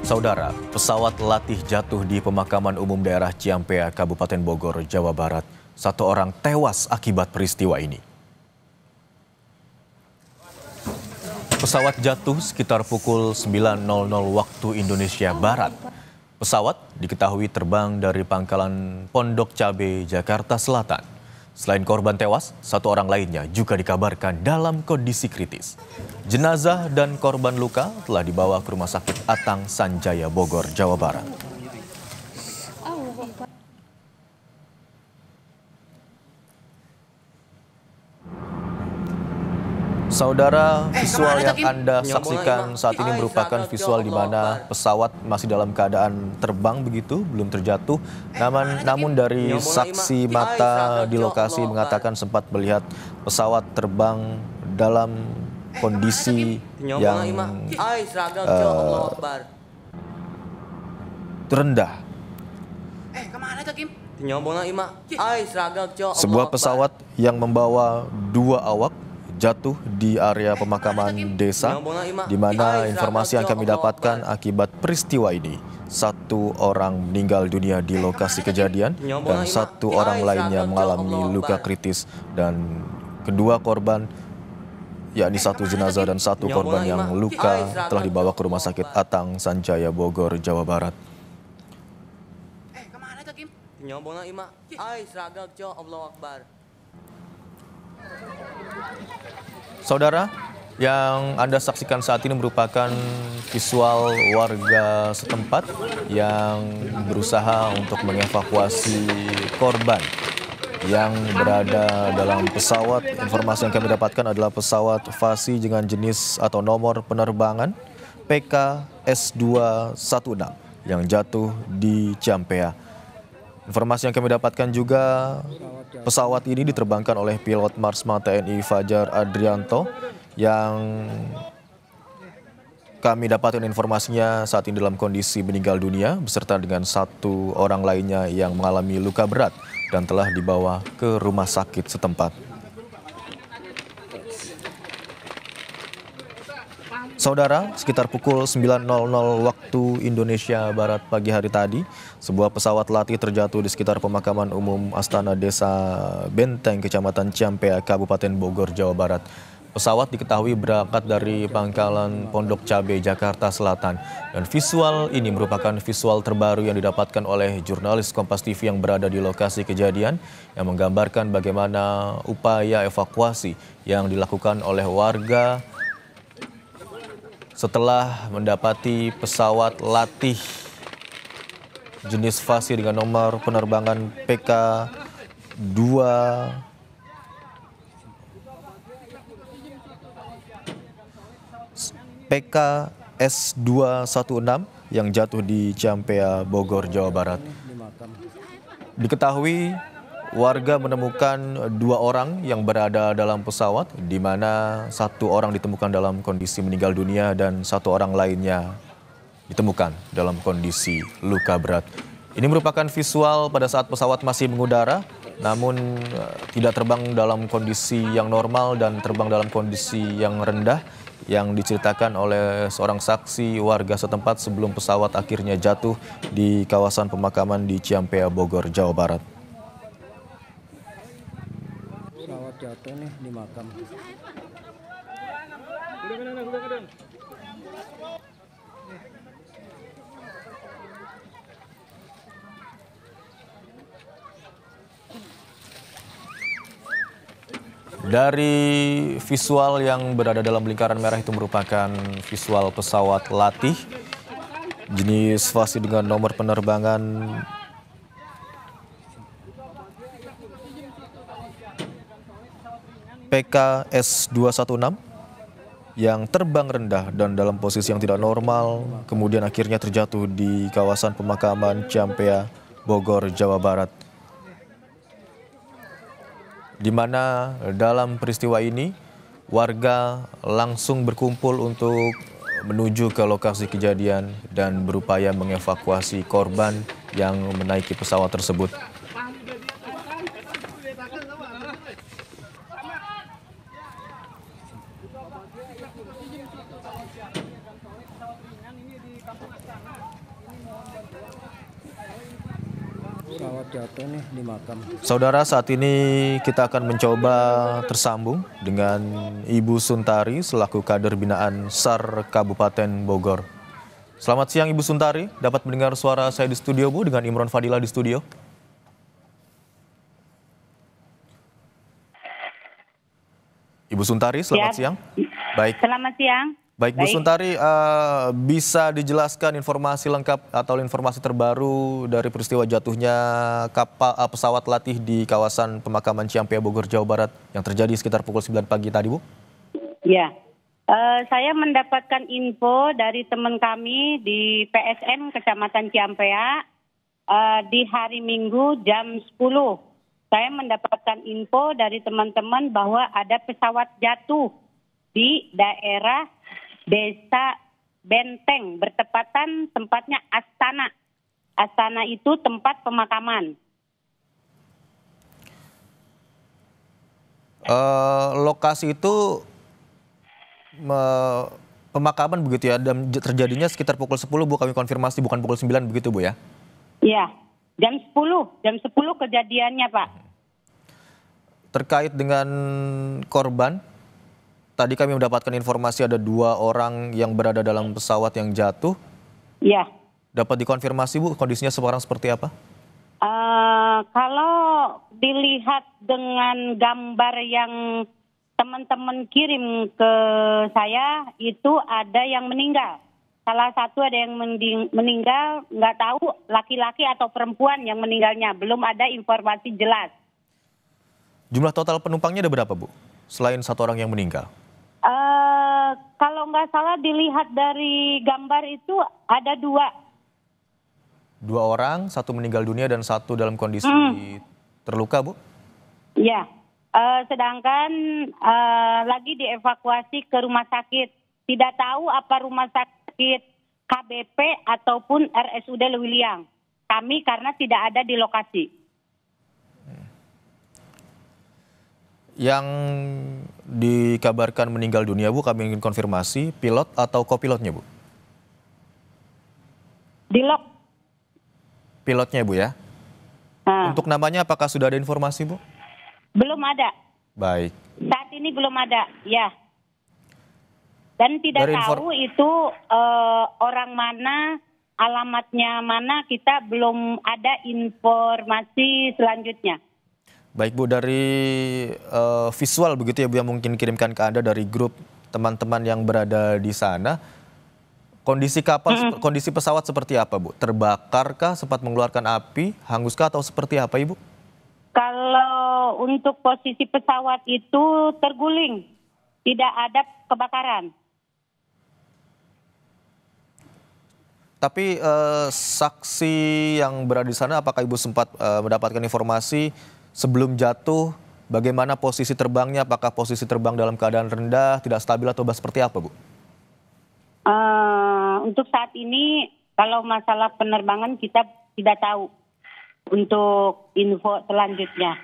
Saudara, pesawat latih jatuh di pemakaman umum daerah Ciampea, Kabupaten Bogor, Jawa Barat. Satu orang tewas akibat peristiwa ini. Pesawat jatuh sekitar pukul 9.00 waktu Indonesia Barat. Pesawat diketahui terbang dari pangkalan Pondok Cabe, Jakarta Selatan. Selain korban tewas, satu orang lainnya juga dikabarkan dalam kondisi kritis. Jenazah dan korban luka telah dibawa ke Rumah Sakit Atang Sanjaya Bogor, Jawa Barat. Saudara, visual yang Anda saksikan saat ini merupakan visual di mana pesawat masih dalam keadaan terbang begitu, belum terjatuh. Namun dari saksi mata di lokasi mengatakan sempat melihat pesawat terbang dalam kondisi yang terendah. Sebuah pesawat yang membawa 2 awak jatuh di area pemakaman desa, di mana informasi yang kami dapatkan akibat peristiwa ini, 1 orang meninggal dunia di lokasi kejadian dan 1 orang lainnya mengalami luka kritis, dan kedua korban, yakni 1 jenazah dan 1 korban yang luka telah dibawa ke Rumah Sakit Atang Sanjaya Bogor, Jawa Barat. Saudara, yang Anda saksikan saat ini merupakan visual warga setempat yang berusaha untuk mengevakuasi korban yang berada dalam pesawat. Informasi yang kami dapatkan adalah pesawat Fasi dengan jenis atau nomor penerbangan PKS216 yang jatuh di Ciampea. Informasi yang kami dapatkan juga, pesawat ini diterbangkan oleh pilot Marsma TNI Fajar Adrianto, yang kami dapatkan informasinya saat ini dalam kondisi meninggal dunia beserta dengan 1 orang lainnya yang mengalami luka berat dan telah dibawa ke rumah sakit setempat. Saudara, sekitar pukul 9.00 waktu Indonesia Barat pagi hari tadi, sebuah pesawat latih terjatuh di sekitar pemakaman umum Astana Desa Benteng, Kecamatan Ciampea, Kabupaten Bogor, Jawa Barat. Pesawat diketahui berangkat dari pangkalan Pondok Cabe, Jakarta Selatan. Dan visual ini merupakan visual terbaru yang didapatkan oleh jurnalis Kompas TV yang berada di lokasi kejadian, yang menggambarkan bagaimana upaya evakuasi yang dilakukan oleh warga setelah mendapati pesawat latih jenis Fasi dengan nomor penerbangan PKS216 yang jatuh di Ciampea, Bogor, Jawa Barat. Diketahui warga menemukan 2 orang yang berada dalam pesawat, di mana 1 orang ditemukan dalam kondisi meninggal dunia dan 1 orang lainnya ditemukan dalam kondisi luka berat. Ini merupakan visual pada saat pesawat masih mengudara, namun tidak terbang dalam kondisi yang normal dan terbang dalam kondisi yang rendah, yang diceritakan oleh seorang saksi warga setempat sebelum pesawat akhirnya jatuh di kawasan pemakaman di Ciampea, Bogor, Jawa Barat. Pesawat jatuh nih di makam. Dari visual yang berada dalam lingkaran merah itu merupakan visual pesawat latih jenis Fasi dengan nomor penerbangan PKS216 yang terbang rendah dan dalam posisi yang tidak normal, kemudian akhirnya terjatuh di kawasan pemakaman Ciampea, Bogor, Jawa Barat. Di mana dalam peristiwa ini warga langsung berkumpul untuk menuju ke lokasi kejadian dan berupaya mengevakuasi korban yang menaiki pesawat tersebut. pesawat ringan ini di Kampung Astana. Pesawat jatuh nih di makam. Saudara, saat ini kita akan mencoba tersambung dengan Ibu Suntari selaku kader binaan SAR Kabupaten Bogor. Selamat siang Ibu Suntari, dapat mendengar suara saya di studio Bu dengan Imron Fadila di studio? Ibu Suntari, selamat siang. Baik. Selamat siang. Baik, Bu Suntari, bisa dijelaskan informasi lengkap atau informasi terbaru dari peristiwa jatuhnya pesawat latih di kawasan pemakaman Ciampea, Bogor, Jawa Barat yang terjadi sekitar pukul 9 pagi tadi, Bu? Ya, saya mendapatkan info dari teman kami di PSM Kecamatan Ciampea di hari Minggu jam 10. Saya mendapatkan info dari teman-teman bahwa ada pesawat jatuh di daerah Desa Benteng, bertepatan tempatnya Astana. Astana itu tempat pemakaman. Lokasi itu pemakaman begitu ya, dan terjadinya sekitar pukul 10, Bu, kami konfirmasi bukan pukul 9 begitu, Bu ya? Iya, jam 10 kejadiannya, Pak. Terkait dengan korban, tadi kami mendapatkan informasi ada 2 orang yang berada dalam pesawat yang jatuh. Iya. Dapat dikonfirmasi, Bu, kondisinya sekarang seperti apa? Kalau dilihat dengan gambar yang teman-teman kirim ke saya, itu ada yang meninggal. Salah satu ada yang meninggal, nggak tahu laki-laki atau perempuan yang meninggalnya. Belum ada informasi jelas. Jumlah total penumpangnya ada berapa, Bu? Selain 1 orang yang meninggal? Kalau nggak salah dilihat dari gambar itu ada 2. 2 orang, 1 meninggal dunia dan 1 dalam kondisi terluka, Bu? Iya. Sedangkan lagi dievakuasi ke rumah sakit. Tidak tahu apa rumah sakit KBP ataupun RSUD Lewiliang. Kami karena tidak ada di lokasi. Yang dikabarkan meninggal dunia, Bu, kami ingin konfirmasi, pilot atau kopilotnya, Bu? Pilotnya, Bu, ya? Untuk namanya apakah sudah ada informasi, Bu? Belum ada. Baik. Saat ini belum ada, ya. Dan tidak tahu itu orang mana, alamatnya mana, kita belum ada informasi selanjutnya. Baik, Bu, dari visual begitu ya, Bu, yang mungkin kirimkan ke Anda dari grup teman-teman yang berada di sana, kondisi kapal, kondisi pesawat seperti apa, Bu? Terbakarkah, sempat mengeluarkan api, hanguskah atau seperti apa, Ibu? Kalau untuk posisi pesawat itu terguling, tidak ada kebakaran. Tapi saksi yang berada di sana, apakah Ibu sempat mendapatkan informasi sebelum jatuh, bagaimana posisi terbangnya? Apakah posisi terbang dalam keadaan rendah, tidak stabil atau seperti apa, Bu? Untuk saat ini, kalau masalah penerbangan kita tidak tahu. Untuk info selanjutnya.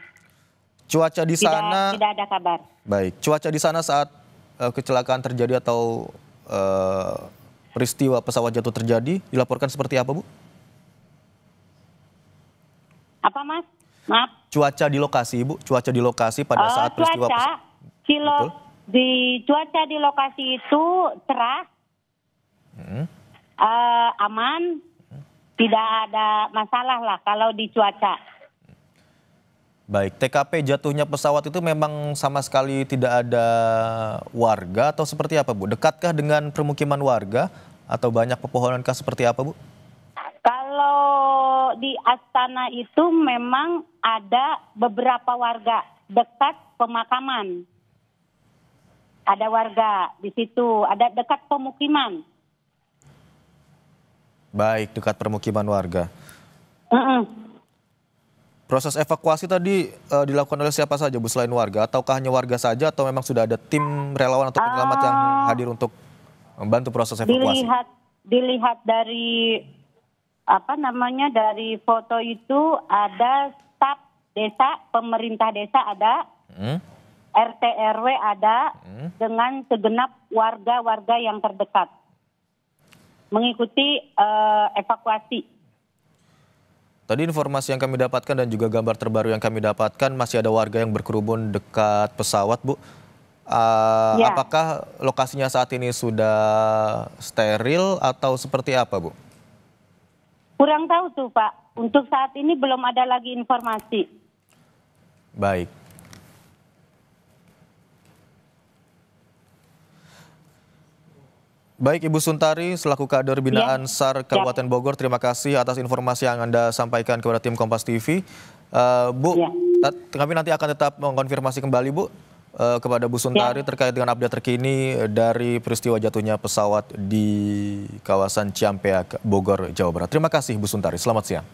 Cuaca di sana tidak ada kabar. Baik, cuaca di sana saat kecelakaan terjadi atau peristiwa pesawat jatuh terjadi dilaporkan seperti apa, Bu? Apa, Mas? Maaf. Cuaca di lokasi, Ibu. Cuaca di lokasi pada saat peristiwa cuaca di lokasi itu cerah, aman, tidak ada masalah lah kalau di cuaca. Baik, TKP jatuhnya pesawat itu memang sama sekali tidak ada warga atau seperti apa, Bu? Dekatkah dengan permukiman warga atau banyak pepohonankah seperti apa, Bu? Kalau di Astana itu memang ada beberapa warga dekat pemakaman. Ada warga di situ, ada dekat pemukiman. Baik, dekat permukiman warga. Proses evakuasi tadi dilakukan oleh siapa saja, Bu, selain warga? Ataukah hanya warga saja atau memang sudah ada tim relawan atau penyelamat yang hadir untuk membantu proses evakuasi? Dilihat dari dari foto itu ada staf desa, pemerintah desa ada, RT RW ada, dengan segenap warga-warga yang terdekat mengikuti evakuasi. Tadi informasi yang kami dapatkan dan juga gambar terbaru yang kami dapatkan masih ada warga yang berkerumun dekat pesawat, Bu. Ya, Apakah lokasinya saat ini sudah steril atau seperti apa, Bu? kurang tahu tuh Pak. Untuk saat ini belum ada lagi informasi. Baik. Baik, Ibu Suntari, selaku Kader Binaan SAR Kabupaten Bogor, terima kasih atas informasi yang Anda sampaikan kepada tim Kompas TV. Bu, Ya. kami nanti akan tetap mengkonfirmasi kembali, Bu, kepada Bu Suntari terkait dengan update terkini dari peristiwa jatuhnya pesawat di kawasan Ciampea, Bogor, Jawa Barat. Terima kasih, Bu Suntari. Selamat siang.